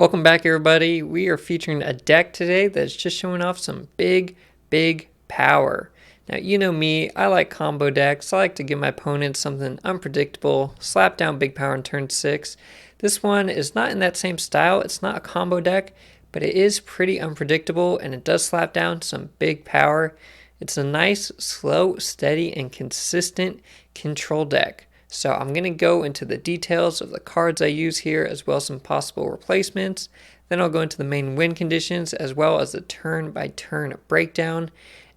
Welcome back, everybody. We are featuring a deck today that's just showing off some big power. Now, you know me, I like combo decks. I like to give my opponents something unpredictable, slap down big power on turn 6. This one is not in that same style. It's not a combo deck, but it is pretty unpredictable, and it does slap down some big power. It's a nice, slow, steady, and consistent control deck. So I'm going to go into the details of the cards I use here, as well as some possible replacements. Then I'll go into the main win conditions, as well as the turn-by-turn breakdown,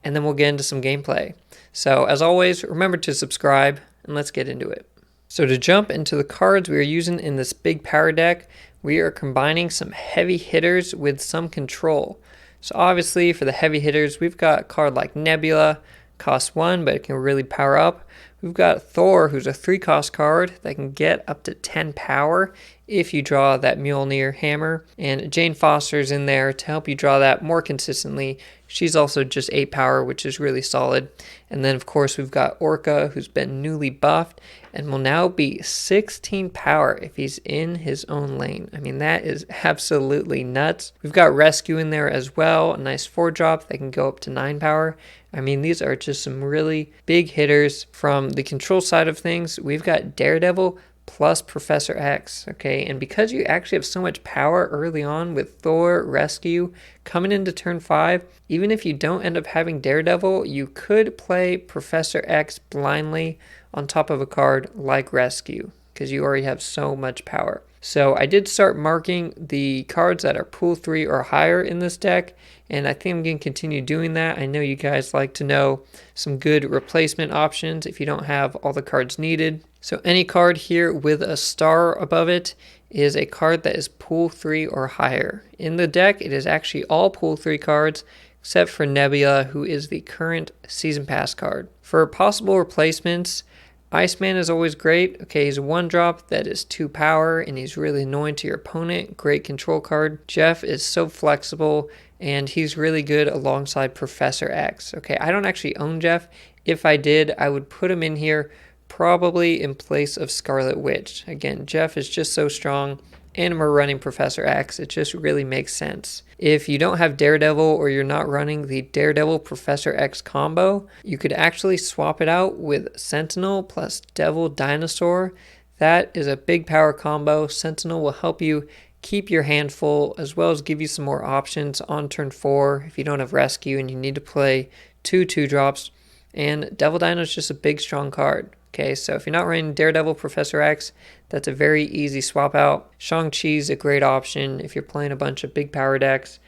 and then we'll get into some gameplay. So as always, remember to subscribe, and let's get into it. So to jump into the cards we are using in this big power deck, we are combining some heavy hitters with some control. So obviously for the heavy hitters, we've got a card like Nebula, cost 1, but it can really power up. We've got Thor, who's a 3-cost card that can get up to 10 power if you draw that Mjolnir hammer. And Jane Foster's in there to help you draw that more consistently. She's also just 8 power, which is really solid. And then, of course, we've got Orka, who's been newly buffed and will now be 16 power if he's in his own lane. I mean, that is absolutely nuts. We've got Rescue in there as well, a nice 4-drop that can go up to 9 power. I mean, these are just some really big hitters. From the control side of things, we've got Daredevil plus Professor X, okay? And because you actually have so much power early on with Thor, Rescue, coming into turn 5, even if you don't end up having Daredevil, you could play Professor X blindly on top of a card like Rescue, because you already have so much power. So I did start marking the cards that are pool 3 or higher in this deck, and I think I'm going to continue doing that. I know you guys like to know some good replacement options if you don't have all the cards needed. So any card here with a star above it is a card that is pool 3 or higher. In the deck, it is actually all pool 3 cards, except for Nebula, who is the current Season Pass card. For possible replacements, Iceman is always great. Okay, he's a 1-drop that is 2 power, and he's really annoying to your opponent. Great control card. Jeff is so flexible, and he's really good alongside Professor X. Okay, I don't actually own Jeff. If I did, I would put him in here probably in place of Scarlet Witch. Again, Jeff is just so strong, and we're running Professor X. It just really makes sense. If you don't have Daredevil, or you're not running the Daredevil Professor X combo, you could actually swap it out with Sentinel plus Devil Dinosaur. That is a big power combo. Sentinel will help you keep your hand full, as well as give you some more options on turn 4 if you don't have Rescue and you need to play 2 2-drops. And Devil Dino is just a big, strong card. Okay, so if you're not running Daredevil Professor X, that's a very easy swap out. Shang-Chi is a great option if you're playing a bunch of big power decks.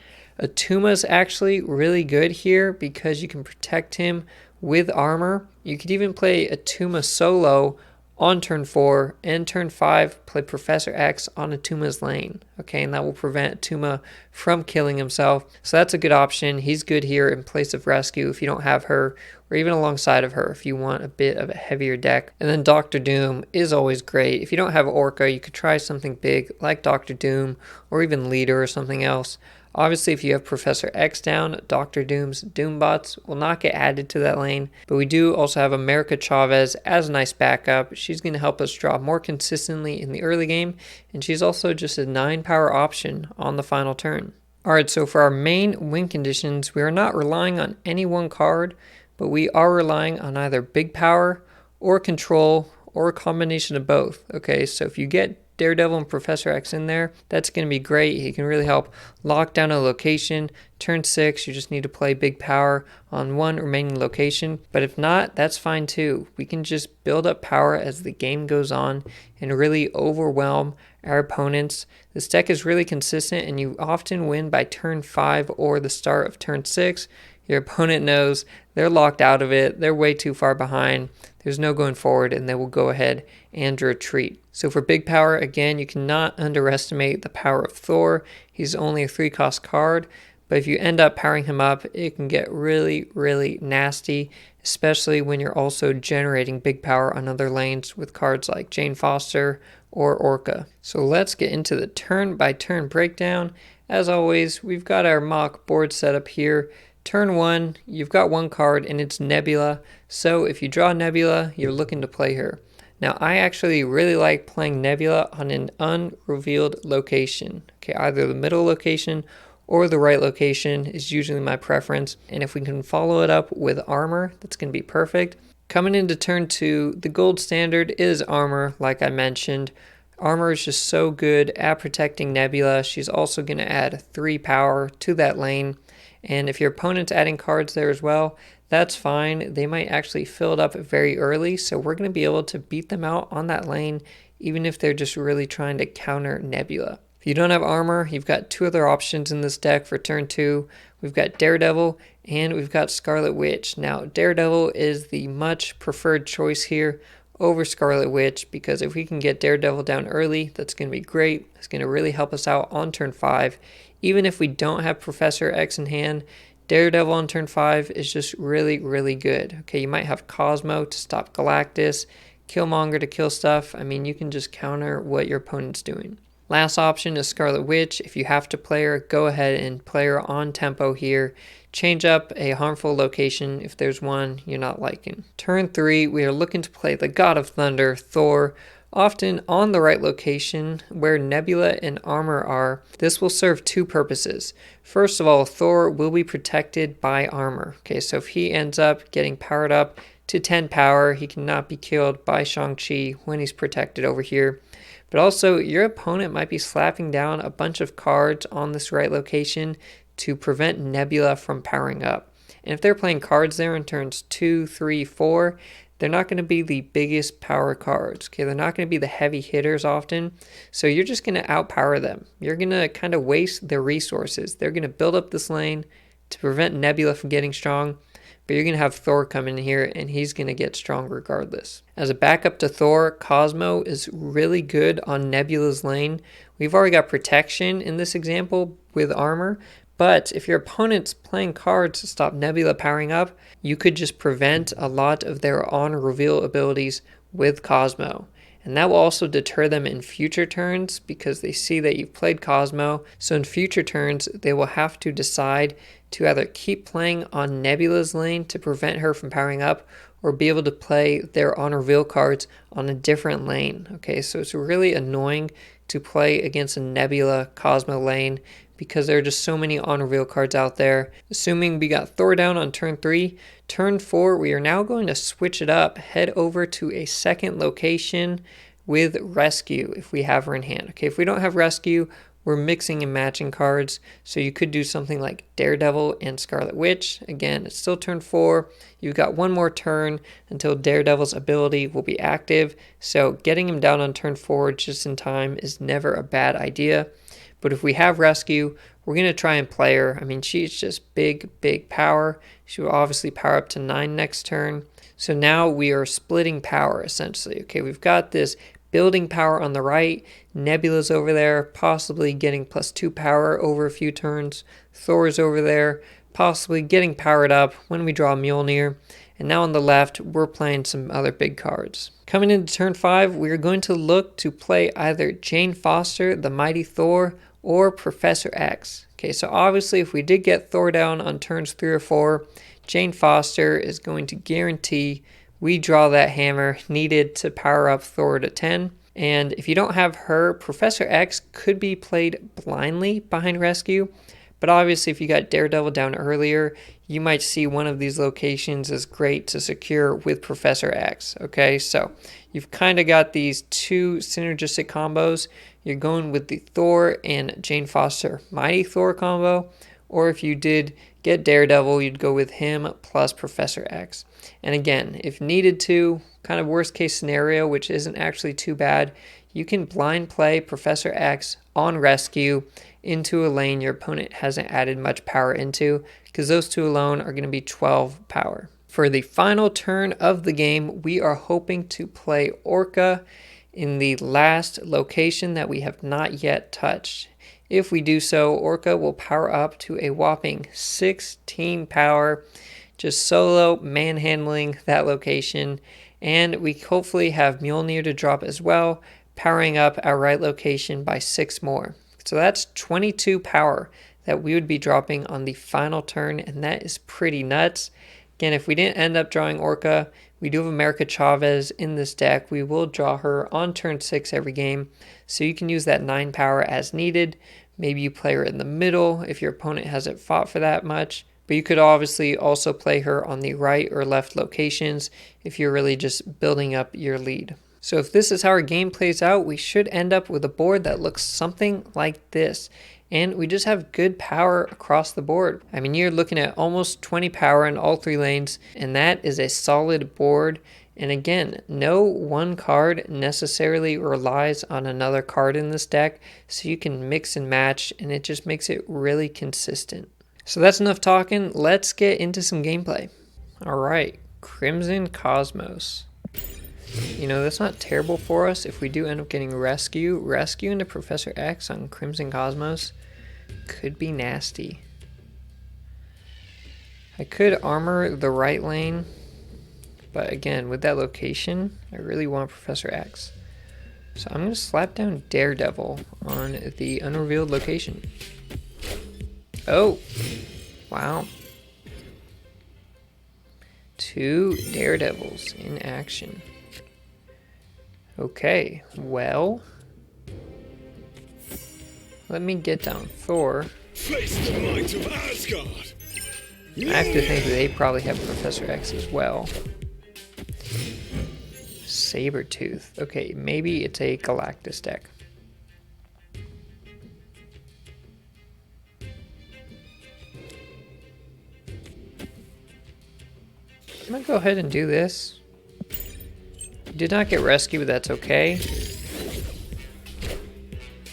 Atuma's actually really good here because you can protect him with armor. You could even play Atuma solo on turn 4, and turn 5 play Professor X on Atuma's lane. Okay, and that will prevent Atuma from killing himself. So that's a good option. He's good here in place of Rescue if you don't have her, or even alongside of her if you want a bit of a heavier deck. And then Doctor Doom is always great. If you don't have Orka, you could try something big like Doctor Doom, or even Leader or something else. Obviously, if you have Professor X down, Dr. Doom's Doombots will not get added to that lane, but we do also have America Chavez as a nice backup. She's going to help us draw more consistently in the early game, and she's also just a 9-power option on the final turn. Alright, so for our main win conditions, we are not relying on any one card, but we are relying on either big power or control, or a combination of both. Okay, so if you get Daredevil and Professor X in there, that's going to be great. He can really help lock down a location. Turn 6, you just need to play big power on one remaining location. But if not, that's fine too. We can just build up power as the game goes on and really overwhelm our opponents. This deck is really consistent, and you often win by turn 5 or the start of turn 6. Your opponent knows they're locked out of it. They're way too far behind. There's no going forward, and they will go ahead and retreat. So for big power, again, you cannot underestimate the power of Thor. He's only a 3-cost card, but if you end up powering him up, it can get really nasty, especially when you're also generating big power on other lanes with cards like Jane Foster or Orka. So let's get into the turn-by-turn breakdown. As always, we've got our mock board set up here. Turn 1, you've got one card, and it's Nebula. So if you draw Nebula, you're looking to play her. Now, I actually really like playing Nebula on an unrevealed location. Okay, either the middle location or the right location is usually my preference. And if we can follow it up with armor, that's going to be perfect. Coming into turn 2, the gold standard is armor, like I mentioned. Armor is just so good at protecting Nebula. She's also going to add 3 power to that lane. And if your opponent's adding cards there as well, that's fine. They might actually fill it up very early, so we're going to be able to beat them out on that lane, even if they're just really trying to counter Nebula. If you don't have armor, you've got 2 other options in this deck for turn 2. We've got Daredevil and we've got Scarlet Witch. Now, Daredevil is the much preferred choice here over Scarlet Witch, because if we can get Daredevil down early, that's going to be great. It's going to really help us out on turn 5. Even if we don't have Professor X in hand, Daredevil on turn 5 is just really, really good. Okay, you might have Cosmo to stop Galactus, Killmonger to kill stuff. I mean, you can just counter what your opponent's doing. Last option is Scarlet Witch. If you have to play her, go ahead and play her on tempo here. Change up a harmful location if there's one you're not liking. Turn 3, we are looking to play the God of Thunder, Thor, often on the right location where Nebula and armor are. This will serve 2 purposes. First of all, Thor will be protected by armor. Okay, so if he ends up getting powered up to 10 power, he cannot be killed by Shang-Chi when he's protected over here. But also, your opponent might be slapping down a bunch of cards on this right location to prevent Nebula from powering up. And if they're playing cards there in turns 2, 3, 4, they're not going to be the biggest power cards. Okay, they're not going to be the heavy hitters often. So you're just going to outpower them. You're going to kind of waste their resources. They're going to build up this lane to prevent Nebula from getting strong. But you're going to have Thor come in here and he's going to get strong regardless. As a backup to Thor, Cosmo is really good on Nebula's lane. We've already got protection in this example with armor. But if your opponent's playing cards to stop Nebula powering up, you could just prevent a lot of their on-reveal abilities with Cosmo. And that will also deter them in future turns because they see that you've played Cosmo. So in future turns, they will have to decide to either keep playing on Nebula's lane to prevent her from powering up or be able to play their on-reveal cards on a different lane. Okay, so it's really annoying to play against a Nebula Cosmo lane because there are just so many on-reveal cards out there. Assuming we got Thor down on turn 3, turn 4, we are now going to switch it up, head over to a second location with Rescue if we have her in hand. Okay, if we don't have Rescue, we're mixing and matching cards, so you could do something like Daredevil and Scarlet Witch. Again, it's still turn 4. You've got one more turn until Daredevil's ability will be active, so getting him down on turn 4 just in time is never a bad idea. But if we have Rescue, we're going to try and play her. I mean, she's just big, big power. She will obviously power up to 9 next turn. So now we are splitting power, essentially. Okay, we've got this building power on the right. Nebula's over there, possibly getting +2 power over a few turns. Thor's over there, possibly getting powered up when we draw Mjolnir. And now on the left, we're playing some other big cards. Coming into turn 5, we are going to look to play either Jane Foster, the Mighty Thor, or Professor X. Okay, so obviously if we did get Thor down on turns 3 or 4, Jane Foster is going to guarantee we draw that hammer needed to power up Thor to 10. And if you don't have her, Professor X could be played blindly behind Rescue. But obviously if you got Daredevil down earlier, you might see one of these locations as great to secure with Professor X. Okay, so you've kind of got these 2 synergistic combos. You're going with the Thor and Jane Foster Mighty Thor combo. Or if you did get Daredevil, you'd go with him plus Professor X. And again, if needed to, kind of worst case scenario, which isn't actually too bad, you can blind play Professor X on Rescue into a lane your opponent hasn't added much power into, because those 2 alone are going to be 12 power. For the final turn of the game, we are hoping to play Orka in the last location that we have not yet touched. If we do so, Orka will power up to a whopping 16 power, just solo manhandling that location, and we hopefully have Mjolnir to drop as well, powering up our right location by 6 more. So that's 22 power that we would be dropping on the final turn, and that is pretty nuts. Again, if we didn't end up drawing Orka, we do have America Chavez in this deck. We will draw her on turn 6 every game, so you can use that 9 power as needed. Maybe you play her in the middle if your opponent hasn't fought for that much, but you could obviously also play her on the right or left locations if you're really just building up your lead. So if this is how our game plays out, we should end up with a board that looks something like this. And we just have good power across the board. I mean, you're looking at almost 20 power in all 3 lanes, and that is a solid board. And again, no one card necessarily relies on another card in this deck, so you can mix and match, and it just makes it really consistent. So that's enough talking. Let's get into some gameplay. All right, Crimson Cosmos. You know, that's not terrible for us if we do end up getting Rescue. Rescue into Professor X on Crimson Cosmos could be nasty. I could armor the right lane, but again, with that location, I really want Professor X. So I'm going to slap down Daredevil on the unrevealed location. Oh, wow. 2 Daredevils in action. Okay, well, let me get down Thor. Face the might of Asgard. I have to think they probably have Professor X as well. Sabretooth. Okay, maybe it's a Galactus deck. I'm gonna go ahead and do this. Did not get rescued, but that's okay.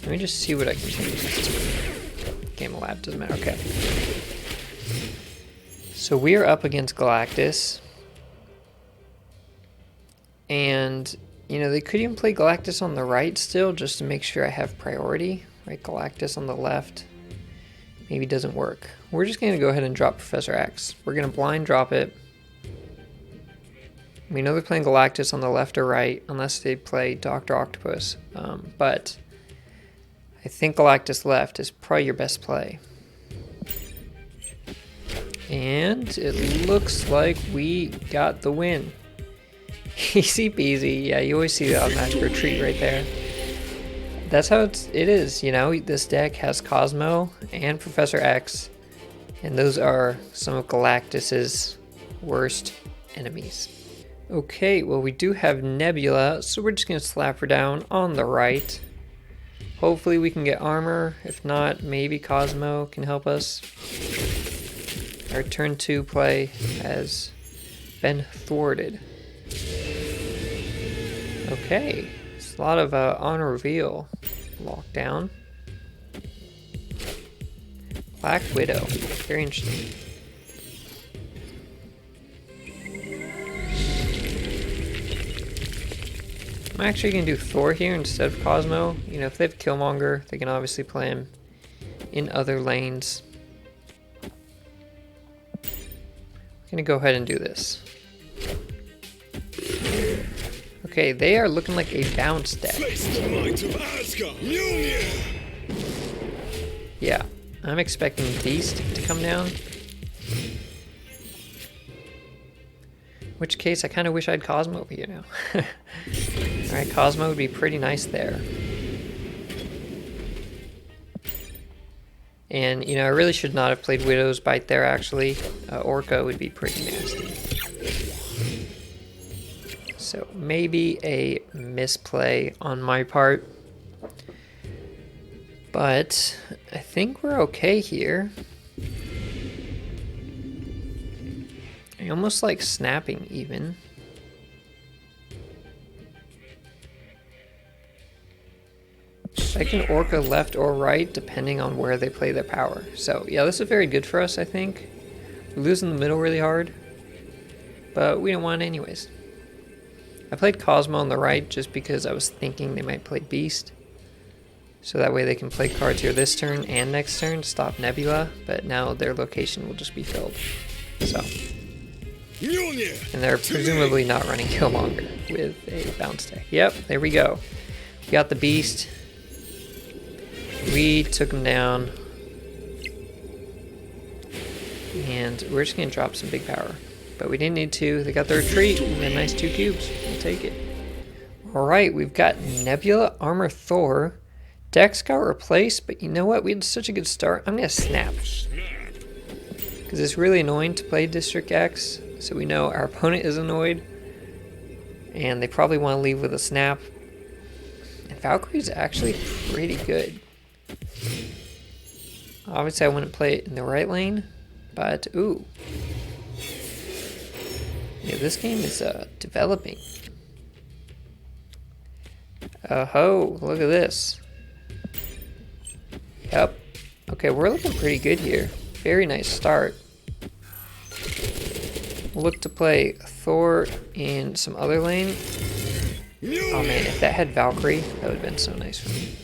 Let me just see what I can change. Game Lab doesn't matter. Okay. So we are up against Galactus. And, you know, they could even play Galactus on the right still, just to make sure I have priority. Right, Galactus on the left. Maybe doesn't work. We're just going to go ahead and drop Professor X. We're going to blind drop it. We know they're playing Galactus on the left or right, unless they play Dr. Octopus. But I think Galactus left is probably your best play. And it looks like we got the win. Easy peasy. Yeah, you always see the automatic retreat right there. That's how it is, you know. This deck has Cosmo and Professor X, and those are some of Galactus's worst enemies. Okay, well, we do have Nebula, so we're just going to slap her down on the right. Hopefully we can get armor. If not, maybe Cosmo can help us. Our turn 2 play has been thwarted. Okay, it's a lot of on reveal. Lockdown. Black Widow. Very interesting. I'm actually going to do Thor here instead of Cosmo. You know, if they have Killmonger, they can obviously play him in other lanes. I'm going to go ahead and do this. Okay, they are looking like a bounce deck. Yeah, I'm expecting Beast to come down. In which case, I kind of wish I had Cosmo over here now. Alright, Cosmo would be pretty nice there. And, you know, I really should not have played Widow's Bite there, actually. Orka would be pretty nasty. So, maybe a misplay on my part. But, I think we're okay here. I almost like snapping, even. I can Orca left or right, depending on where they play their power. So, yeah, this is very good for us, I think. We're losing the middle really hard, but we don't want it anyways. I played Cosmo on the right just because I was thinking they might play Beast. So that way they can play cards here this turn and next turn to stop Nebula, but now their location will just be filled. So. And they're presumably not running Killmonger with a bounce deck. Yep, there we go. We got the Beast. We took him down. And we're just going to drop some big power. but we didn't need to. They got the retreat and a nice 2 cubes. We'll take it. Alright, we've got Nebula, Armor, Thor. Dex got replaced, but you know what? We had such a good start. I'm going to snap. Because it's really annoying to play District X, so we know our opponent is annoyed. And they probably want to leave with a snap. And Valkyrie's actually pretty good. Obviously, I wouldn't play it in the right lane, but ooh. Yeah, this game is developing. Oh, look at this. Yep. Okay, we're looking pretty good here. Very nice start. We'll look to play Thor in some other lane. Oh man, if that had Valkyrie, that would have been so nice for me.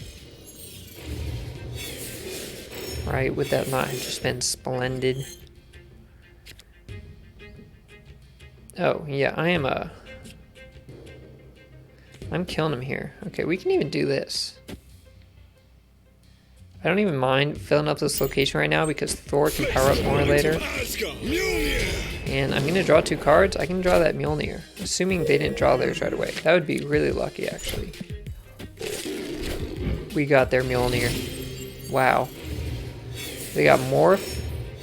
Right, would that not have just been splendid? Oh, yeah, I'm killing him here. Okay, we can even do this. I don't even mind filling up this location right now because Thor can power up more later. And I'm going to draw 2 cards. I can draw that Mjolnir, assuming they didn't draw theirs right away. That would be really lucky, actually. We got their Mjolnir. Wow. They got Morph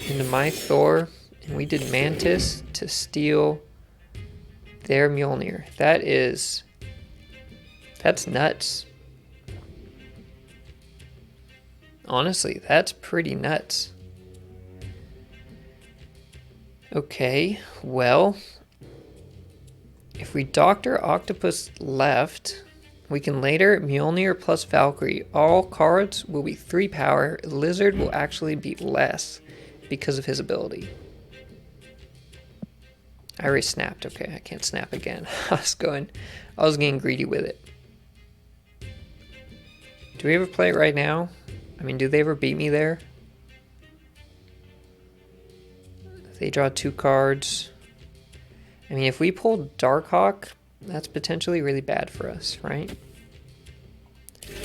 into my Thor, and we did Mantis to steal their Mjolnir. That's nuts. Honestly, that's pretty nuts. Okay, well, if we Dr. Octopus left, we can later Mjolnir plus Valkyrie. All cards will be 3 power. Lizard will actually be less because of his ability. I already snapped. Okay, I can't snap again. I was getting greedy with it. Do we ever play it right now? I mean, do they ever beat me there? They draw 2 cards. I mean, if we pull Darkhawk, that's potentially really bad for us, right?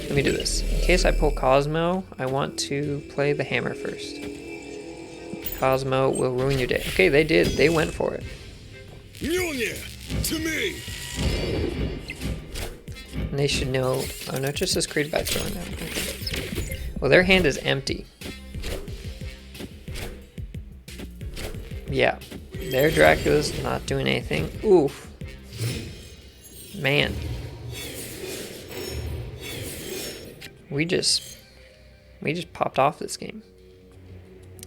Let me do this. In case I pull Cosmo, I want to play the hammer first. Cosmo will ruin your day. Okay, they did. They went for it. Mjolnir, to me! And they should know. Oh no, just as created by throwing them. Okay. Well, their hand is empty. Yeah, their Dracula's not doing anything. Oof. Man. We just popped off this game.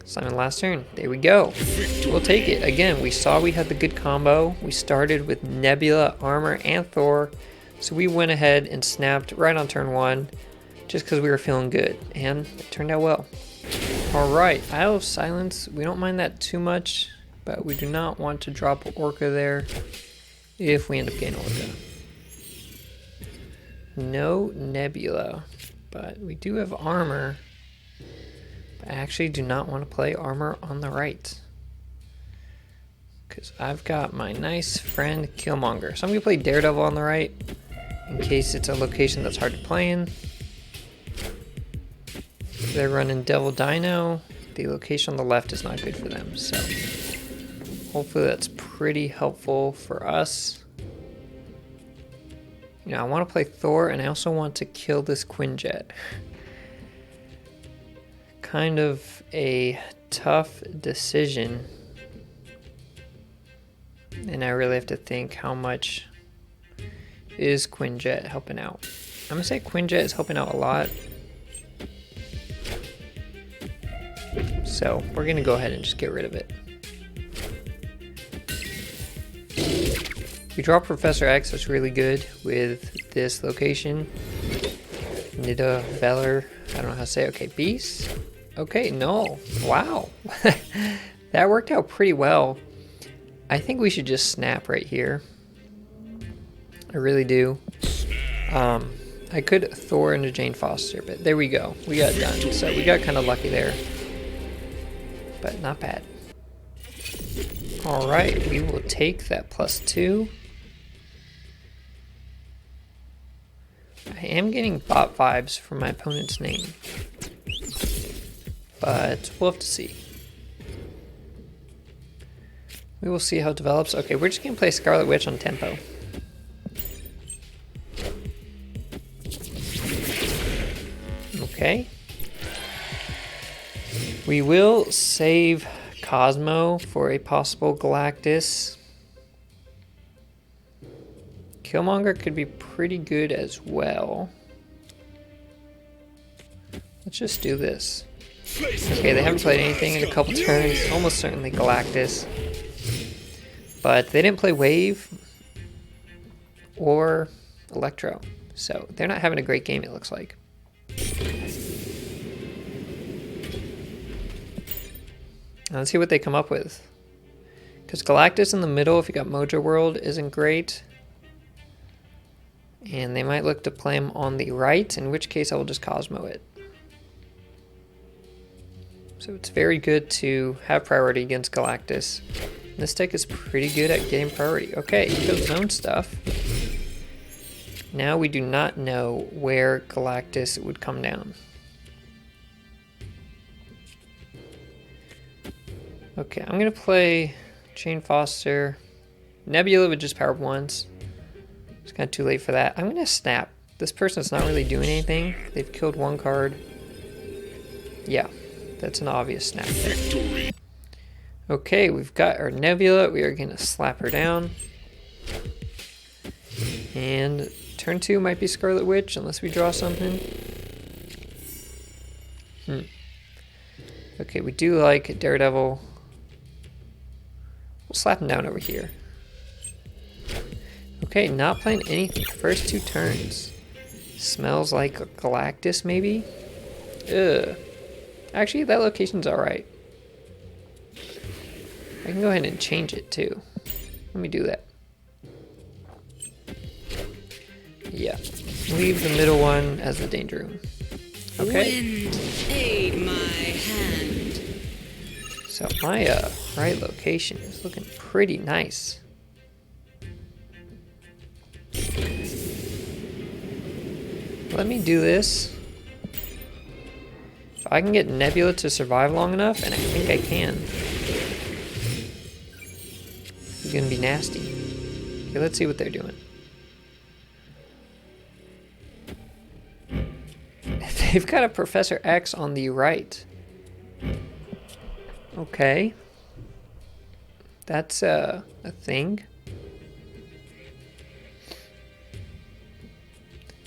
Simon, last turn. There we go. We'll take it. Again, we saw we had the good combo. We started with Nebula, Armor, and Thor. So we went ahead and snapped right on turn 1 just because we were feeling good. And it turned out well. Alright, Isle of Silence. We don't mind that too much, but we do not want to drop Orka there if we end up getting Orka. No Nebula, but we do have Armor. I actually do not want to play Armor on the right, because I've got my nice friend Killmonger. So I'm going to play Daredevil on the right, in case it's a location that's hard to play in. They're running Devil Dino. The location on the left is not good for them, so hopefully that's pretty helpful for us. You know, I want to play Thor, and I also want to kill this Quinjet. Kind of a tough decision, and I really have to think how much is Quinjet helping out. I'm gonna say Quinjet is helping out a lot, so we're gonna go ahead and just get rid of it. We draw Professor X. That's really good with this location. Nida Veller, I don't know how to say it. Okay, Beast. Okay, no. Wow. That worked out pretty well. I think we should just snap right here. I really do. I could Thor into Jane Foster, but there we go. We got it done. So we got kind of lucky there. But not bad. Alright, we will take that +2. I am getting bot vibes from my opponent's name, but we'll have to see. We will see how it develops. Okay, we're just gonna play Scarlet Witch on tempo. Okay. We will save Cosmo for a possible Galactus. Killmonger could be pretty good as well. Let's just do this. Okay, they haven't played anything in a couple turns. Almost certainly Galactus. But they didn't play Wave or Electro. So they're not having a great game, it looks like. Let's see what they come up with. Because Galactus in the middle, if you got Mojo World, isn't great. And they might look to play him on the right, in which case I will just Cosmo it. So it's very good to have priority against Galactus. This deck is pretty good at getting priority. Okay, he goes zone stuff. Now we do not know where Galactus would come down. Okay, I'm going to play Jane Foster. Nebula would just power up once. It's kind of too late for that. I'm going to snap. This person's not really doing anything. They've killed one card. Yeah, that's an obvious snap there. Okay, we've got our Nebula. We are going to slap her down. And turn 2 might be Scarlet Witch, unless we draw something. Okay, we do like Daredevil. We'll slap him down over here. Okay, not playing anything. First 2 turns. Smells like a Galactus, maybe? Ugh. Actually, that location's alright. I can go ahead and change it, too. Let me do that. Yeah. Leave the middle one as the danger room. Okay. Wind, aid my hand. So my right location is looking pretty nice. Let me do this. If I can get Nebula to survive long enough, and I think I can, it's gonna be nasty. Okay, let's see what they're doing. They've got a Professor X on the right. Okay. That's a thing.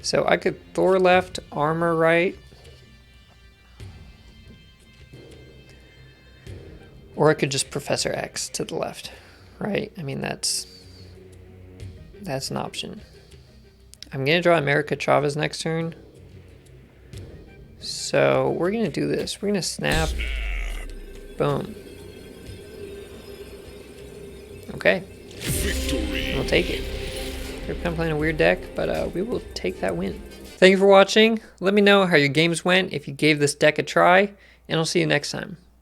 So I could Thor left, armor right. Or I could just Professor X to the left, right? I mean, that's an option. I'm going to draw America Chavez next turn. So we're going to do this. We're going to snap. Boom. Okay. Victory. We'll take it. They're kind of playing a weird deck, but we will take that win. Thank you for watching. Let me know how your games went, if you gave this deck a try, and I'll see you next time.